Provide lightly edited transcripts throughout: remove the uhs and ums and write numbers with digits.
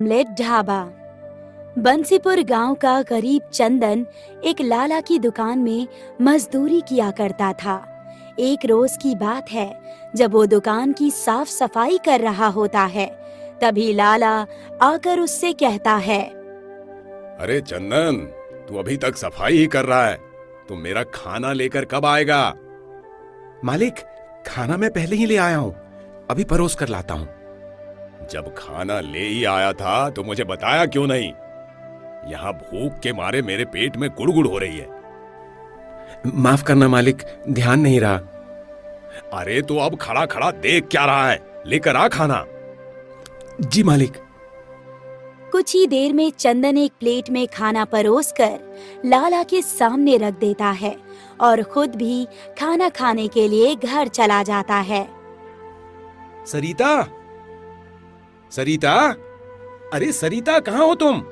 Omelette dhaba. Bansipur गांव का गरीब चंदन एक लाला की दुकान में मजदूरी किया करता था। एक रोज की बात है, जब वो दुकान की साफ सफाई कर रहा होता है, तभी लाला आकर उससे कहता है, अरे चंदन, तू अभी तक सफाई ही कर रहा है, तो मेरा खाना लेकर कब आएगा? मालिक, खाना मैं पहले ही ले आया हूँ, अभी परोस कर लाता हूँ। जब खाना ले ही आया था तो मुझे बताया क्यों नहीं? यहाँ भूख के मारे मेरे पेट में गुड़गुड़ हो रही है। माफ करना मालिक, ध्यान नहीं रहा। अरे तो अब खड़ा खड़ा देख क्या रहा है? लेकर आ खाना। जी मालिक। कुछ ही देर में चंदन एक प्लेट में खाना परोसकर लाला के सामने रख देता है और खुद भी खाना खाने के लिए घर चला जाता है। सरिता, सरिता, अरे सरिता, कहाँ हो तुम?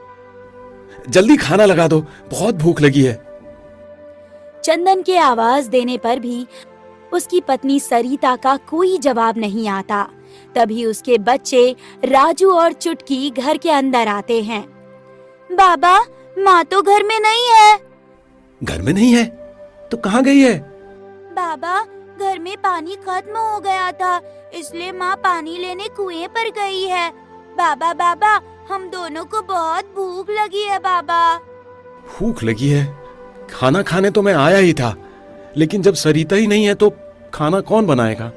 जल्दी खाना लगा दो, बहुत भूख लगी है। चंदन के आवाज देने पर भी उसकी पत्नी सरिता का कोई जवाब नहीं आता। तभी उसके बच्चे राजू और चुटकी घर के अंदर आते हैं। बाबा, माँ तो घर में नहीं है। घर में नहीं है? तो कहाँ गई है? बाबा, घर में पानी खत्म हो गया था, इसलिए माँ पानी लेने कुएं पर गई है। बाबा बाबा, हम दोनों को बहुत भूख लगी है बाबा। भूख लगी है? खाना खाने तो मैं आया ही था, लेकिन जब सरिता ही नहीं है तो खाना कौन बनाएगा?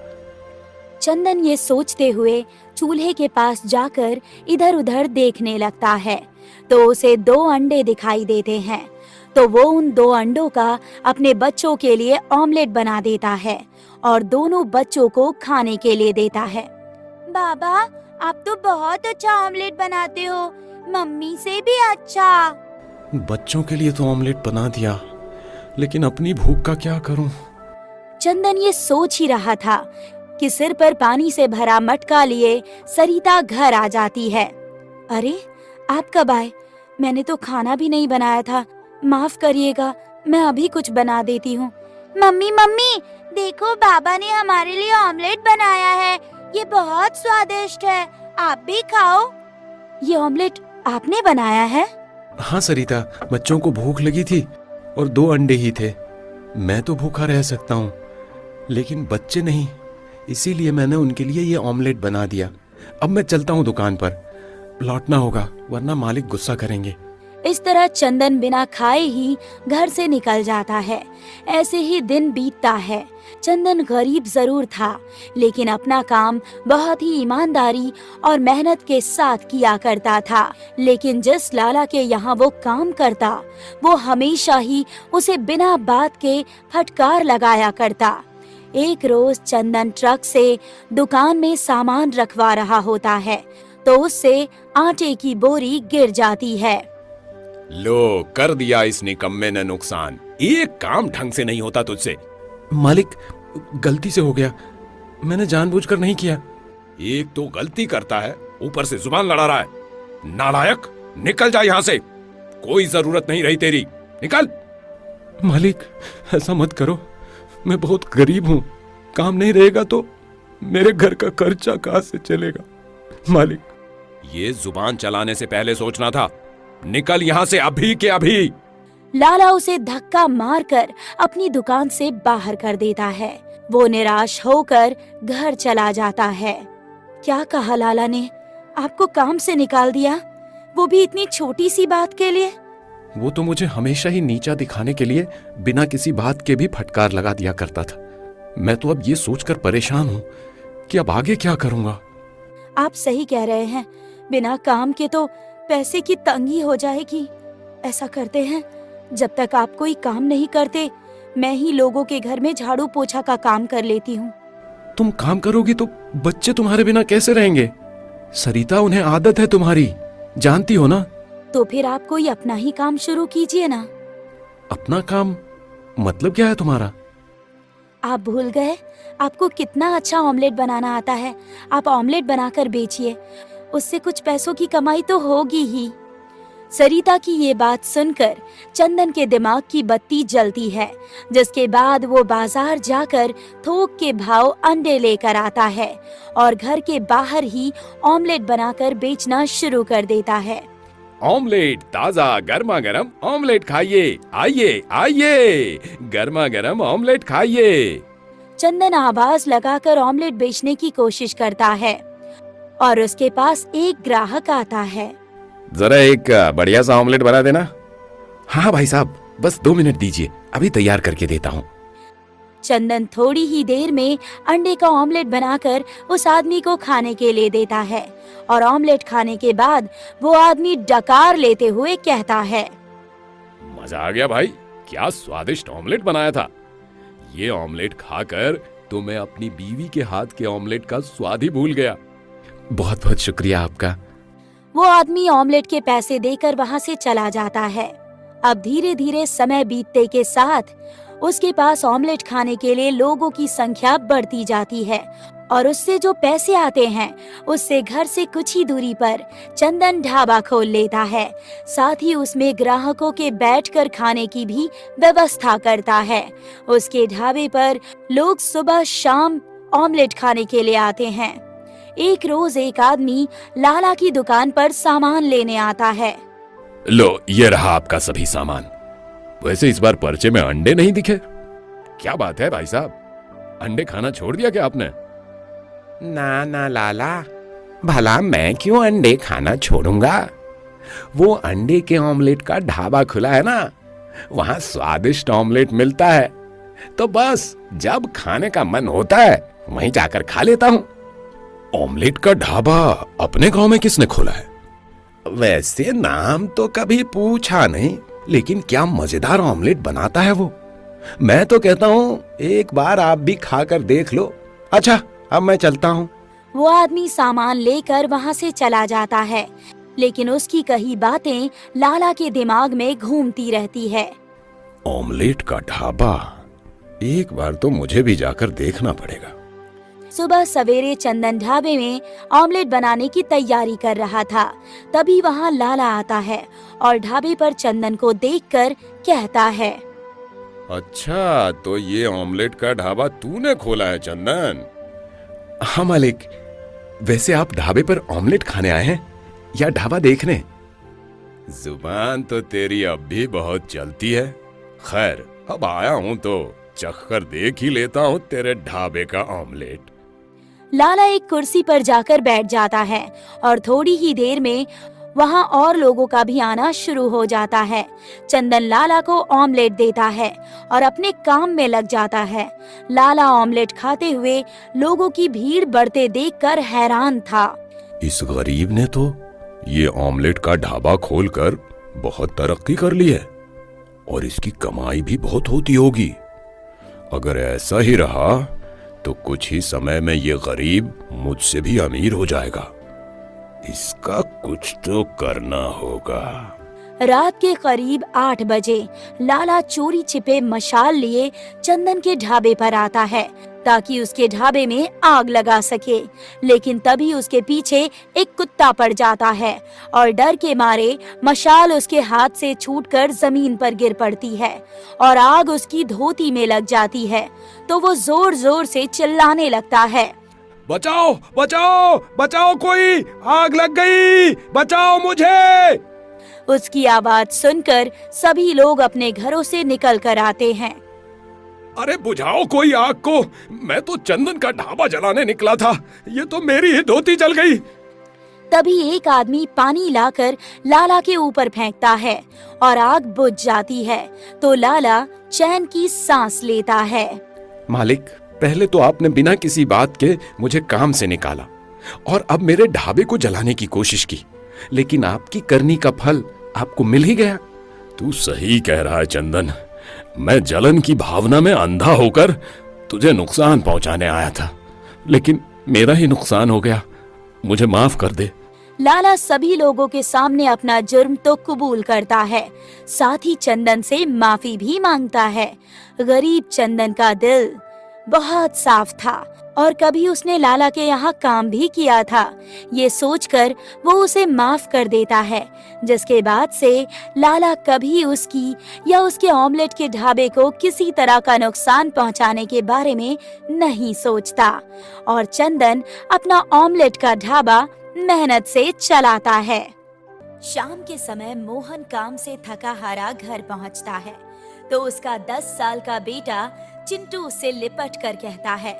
चंदन ये सोचते हुए चूल्हे के पास जाकर इधर उधर देखने लगता है, तो उसे 2 अंडे दिखाई देते हैं। तो वो उन 2 अंडों का अपने बच्चों के लिए ऑमलेट बना देता है और दोनों बच्चों को खाने के लिए देता है। बाबा, आप तो बहुत अच्छा ऑमलेट बनाते हो, मम्मी से भी अच्छा। बच्चों के लिए तो ऑमलेट बना दिया, लेकिन अपनी भूख का क्या करूं? चंदन ये सोच ही रहा था कि सिर पर पानी से भरा मटका लिए सरिता घर आ जाती है। अरे, आप कब आए? मैंने तो खाना भी नहीं बनाया था, माफ करिएगा, मैं अभी कुछ बना देती हूँ। मम्मी मम्मी, देखो बाबा ने हमारे लिए ऑमलेट बनाया है, ये बहुत स्वादिष्ट है, आप भी खाओ। ये ऑमलेट आपने बनाया है? हाँ सरिता, बच्चों को भूख लगी थी और 2 अंडे ही थे। मैं तो भूखा रह सकता हूँ, लेकिन बच्चे नहीं, इसीलिए मैंने उनके लिए ये ऑमलेट बना दिया। अब मैं चलता हूँ दुकान पर, लौटना होगा वरना मालिक गुस्सा करेंगे। इस तरह चंदन बिना खाए ही घर से निकल जाता है। ऐसे ही दिन बीतता है। चंदन गरीब जरूर था, लेकिन अपना काम बहुत ही ईमानदारी और मेहनत के साथ किया करता था। लेकिन जिस लाला के यहाँ वो काम करता, वो हमेशा ही उसे बिना बात के फटकार लगाया करता। एक रोज चंदन ट्रक से दुकान में सामान रखवा रहा होता है, तो उससे आटे की बोरी गिर जाती है। लो, कर दिया इस निकम्मे ने नुकसान। एक काम ढंग से नहीं होता तुझसे। मालिक, गलती से हो गया, मैंने जानबूझकर नहीं किया। एक तो गलती करता है, ऊपर से जुबान लड़ा रहा है। नालायक, निकल जा यहाँ से, कोई जरूरत नहीं रही तेरी, निकल। मालिक, ऐसा मत करो, मैं बहुत गरीब हूँ, काम नहीं रहेगा तो मेरे घर का खर्चा कहाँ से चलेगा? मालिक, ये जुबान चलाने से पहले सोचना था। निकल यहाँ से अभी के अभी। लाला उसे धक्का मारकर अपनी दुकान से बाहर कर देता है। वो निराश होकर घर चला जाता है। क्या कहा लाला ने? आपको काम से निकाल दिया, वो भी इतनी छोटी सी बात के लिए? वो तो मुझे हमेशा ही नीचा दिखाने के लिए बिना किसी बात के भी फटकार लगा दिया करता था। मैं तो अब ये सोचकर परेशान हूँ कि अब आगे क्या करूँगा। आप सही कह रहे हैं, बिना काम के तो पैसे की तंगी हो जाएगी। ऐसा करते हैं, जब तक आप कोई काम नहीं करते, मैं ही लोगों के घर में झाड़ू पोछा का काम कर लेती हूँ। तुम काम करोगी तो बच्चे तुम्हारे बिना कैसे रहेंगे? सरिता, उन्हें आदत है तुम्हारी, जानती हो ना। तो फिर आप कोई अपना ही काम शुरू कीजिए ना। अपना काम मतलब क्या है तुम्हारा? आप भूल गए आपको कितना अच्छा ऑमलेट बनाना आता है? आप ऑमलेट बनाकर बेचिए, उससे कुछ पैसों की कमाई तो होगी ही। सरिता की ये बात सुनकर चंदन के दिमाग की बत्ती जलती है, जिसके बाद वो बाजार जाकर थोक के भाव अंडे लेकर आता है और घर के बाहर ही ऑमलेट बनाकर बेचना शुरू कर देता है। ऑमलेट ताजा गर्मा गर्म ऑमलेट खाइए, आइए आइए, गर्मा गर्म ऑमलेट खाइए। चंदन आवाज लगाकर ऑमलेट बेचने की कोशिश करता है और उसके पास एक ग्राहक आता है। जरा एक बढ़िया सा ऑमलेट बना देना। हाँ भाई साहब, बस 2 मिनट दीजिए, अभी तैयार करके देता हूँ। चंदन थोड़ी ही देर में अंडे का ऑमलेट बनाकर उस आदमी को खाने के लिए देता है और ऑमलेट खाने के बाद वो आदमी डकार लेते हुए कहता है, मजा आ गया भाई, क्या स्वादिष्ट ऑमलेट बनाया था। ये ऑमलेट खाकर तो मैं अपनी बीवी के हाथ के ऑमलेट का स्वाद ही भूल गया। बहुत बहुत शुक्रिया आपका। वो आदमी ऑमलेट के पैसे देकर वहाँ से चला जाता है। अब धीरे धीरे समय बीतते के साथ उसके पास ऑमलेट खाने के लिए लोगों की संख्या बढ़ती जाती है और उससे जो पैसे आते हैं उससे घर से कुछ ही दूरी पर चंदन ढाबा खोल लेता है। साथ ही उसमें ग्राहकों के बैठकर खाने की भी व्यवस्था करता है। उसके ढाबे पर लोग सुबह शाम ऑमलेट खाने के लिए आते हैं। एक रोज एक आदमी लाला की दुकान पर सामान लेने आता है। लो, ये रहा आपका सभी सामान। वैसे इस बार पर्चे में अंडे नहीं दिखे, क्या बात है भाई साहब, अंडे खाना छोड़ दिया क्या आपने? ना ना लाला, भला मैं क्यों अंडे खाना छोड़ूंगा। वो अंडे के ऑमलेट का ढाबा खुला है ना, वहां स्वादिष्ट ऑमलेट मिलता है, तो बस जब खाने का मन होता है वहीं जाकर खा लेता हूँ। ऑमलेट का ढाबा अपने गांव में किसने खोला है? वैसे नाम तो कभी पूछा नहीं, लेकिन क्या मजेदार ऑमलेट बनाता है वो। मैं तो कहता हूँ एक बार आप भी खाकर देख लो। अच्छा, अब मैं चलता हूँ। वो आदमी सामान लेकर वहाँ से चला जाता है, लेकिन उसकी कही बातें लाला के दिमाग में घूमती रहती है। ऑमलेट का ढाबा, एक बार तो मुझे भी जाकर देखना पड़ेगा। सुबह सवेरे चंदन ढाबे में ऑमलेट बनाने की तैयारी कर रहा था। तभी वहाँ लाला आता है और ढाबे पर चंदन को देखकर कहता है, अच्छा, तो ये ऑमलेट का ढाबा तूने खोला है चंदन? हाँ मालिक, वैसे आप ढाबे पर ऑमलेट खाने आए हैं या ढाबा देखने? जुबान तो तेरी अब भी बहुत चलती है। खैर, अब आया हूँ तो चखकर देख ही लेता हूँ तेरे ढाबे का ऑमलेट। लाला एक कुर्सी पर जाकर बैठ जाता है और थोड़ी ही देर में वहाँ और लोगों का भी आना शुरू हो जाता है। चंदन लाला को ऑमलेट देता है और अपने काम में लग जाता है। लाला ऑमलेट खाते हुए लोगों की भीड़ बढ़ते देखकर हैरान था। इस गरीब ने तो ये ऑमलेट का ढाबा खोलकर बहुत तरक्की कर ली है और इसकी कमाई भी बहुत होती होगी। अगर ऐसा ही रहा तो कुछ ही समय में ये गरीब मुझसे भी अमीर हो जाएगा। इसका कुछ तो करना होगा। रात के करीब 8 बजे लाला चोरी छिपे मशाल लिए चंदन के ढाबे पर आता है ताकि उसके ढाबे में आग लगा सके, लेकिन तभी उसके पीछे एक कुत्ता पड़ जाता है और डर के मारे मशाल उसके हाथ से छूटकर जमीन पर गिर पड़ती है और आग उसकी धोती में लग जाती है। तो वो जोर जोर से चिल्लाने लगता है, बचाओ बचाओ बचाओ, कोई आग लग गई, बचाओ मुझे। उसकी आवाज सुनकर सभी लोग अपने घरों से निकल कर आते हैं। अरे बुझाओ कोई आग को, मैं तो चंदन का ढाबा जलाने निकला था, ये तो मेरी ही धोती जल गई। तभी एक आदमी पानी लाकर लाला के ऊपर फेंकता है और आग बुझ जाती है। तो लाला चैन की सांस लेता है। मालिक, पहले तो आपने बिना किसी बात के मुझे काम से निकाला और अब मेरे ढाबे को जलाने की कोशिश की, लेकिन आपकी करनी का फल आपको मिल ही गया। तू सही कह रहा है चंदन, मैं जलन की भावना में अंधा होकर तुझे नुकसान पहुंचाने आया था, लेकिन मेरा ही नुकसान हो गया, मुझे माफ कर दे। लाला सभी लोगों के सामने अपना जुर्म तो कबूल करता है, साथ ही चंदन से माफी भी मांगता है। गरीब चंदन का दिल बहुत साफ था और कभी उसने लाला के यहाँ काम भी किया था। ये सोचकर वो उसे माफ कर देता है, जिसके बाद से लाला कभी उसकी या उसके ऑमलेट के ढाबे को किसी तरह का नुकसान पहुंचाने के बारे में नहीं सोचता और चंदन अपना ऑमलेट का ढाबा मेहनत से चलाता है। शाम के समय मोहन काम से थका हारा घर पहुंचता है तो उसका 10 साल का बेटा चिंटू उससे लिपट कर कहता है,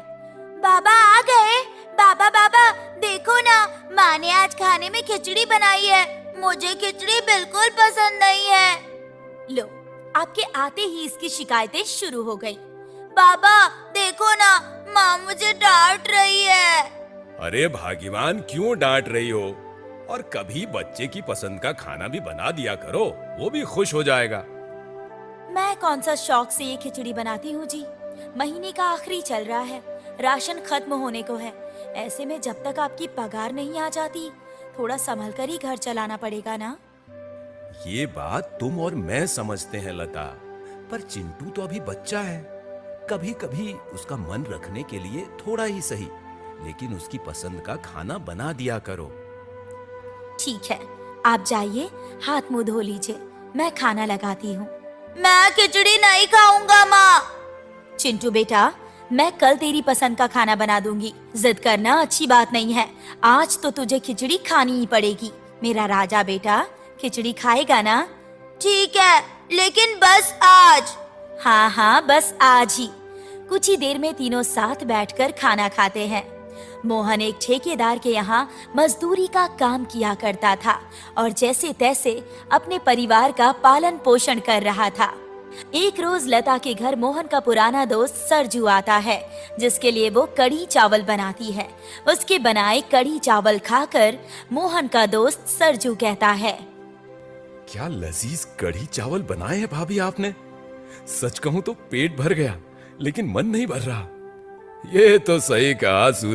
बाबा आ गए। बाबा बाबा देखो ना, माँ ने आज खाने में खिचड़ी बनाई है। मुझे खिचड़ी बिल्कुल पसंद नहीं है। लो, आपके आते ही इसकी शिकायतें शुरू हो गई। बाबा देखो ना, माँ मुझे डांट रही है। अरे भाग्यवान, क्यों डांट रही हो? और कभी बच्चे की पसंद का खाना भी बना दिया करो, वो भी खुश हो जाएगा। मैं कौन सा शौक से ये खिचड़ी बनाती हूँ जी। महीने का आखिरी चल रहा है, राशन खत्म होने को है। ऐसे में जब तक आपकी पगार नहीं आ जाती, थोड़ा संभल कर ही घर चलाना पड़ेगा ना। ये बात तुम और मैं समझते हैं लता, पर चिंटू तो अभी बच्चा है। कभी कभी उसका मन रखने के लिए थोड़ा ही सही, लेकिन उसकी पसंद का खाना बना दिया करो। ठीक है, आप जाइए, हाथ मुंह धो लीजिए, मैं खाना लगाती हूँ। मैं खिचड़ी नहीं खाऊंगा माँ। चिंटू बेटा, मैं कल तेरी पसंद का खाना बना दूंगी। जिद करना अच्छी बात नहीं है। आज तो तुझे खिचड़ी खानी ही पड़ेगी। मेरा राजा बेटा, खिचड़ी खाएगा ना? ठीक है, लेकिन बस आज। हाँ हाँ, बस आज ही। कुछ ही देर में तीनों साथ बैठकर खाना खाते हैं। मोहन एक ठेकेदार के यहाँ मजदूरी का काम किया करता था और जैसे तैसे अपने परिवार का पालन पोषण कर रहा था। एक रोज लता के घर मोहन का पुराना दोस्त सरजू आता है, जिसके लिए वो कढ़ी चावल बनाती है। उसके बनाए कढ़ी चावल खाकर मोहन का दोस्त सरजू कहता है, क्या लजीज कढ़ी चावल बनाए हैं भाभी आपने। सच कहूं तो पेट भर गया, लेकिन मन नहीं भर रहा। ये तो सही कहा सूरज।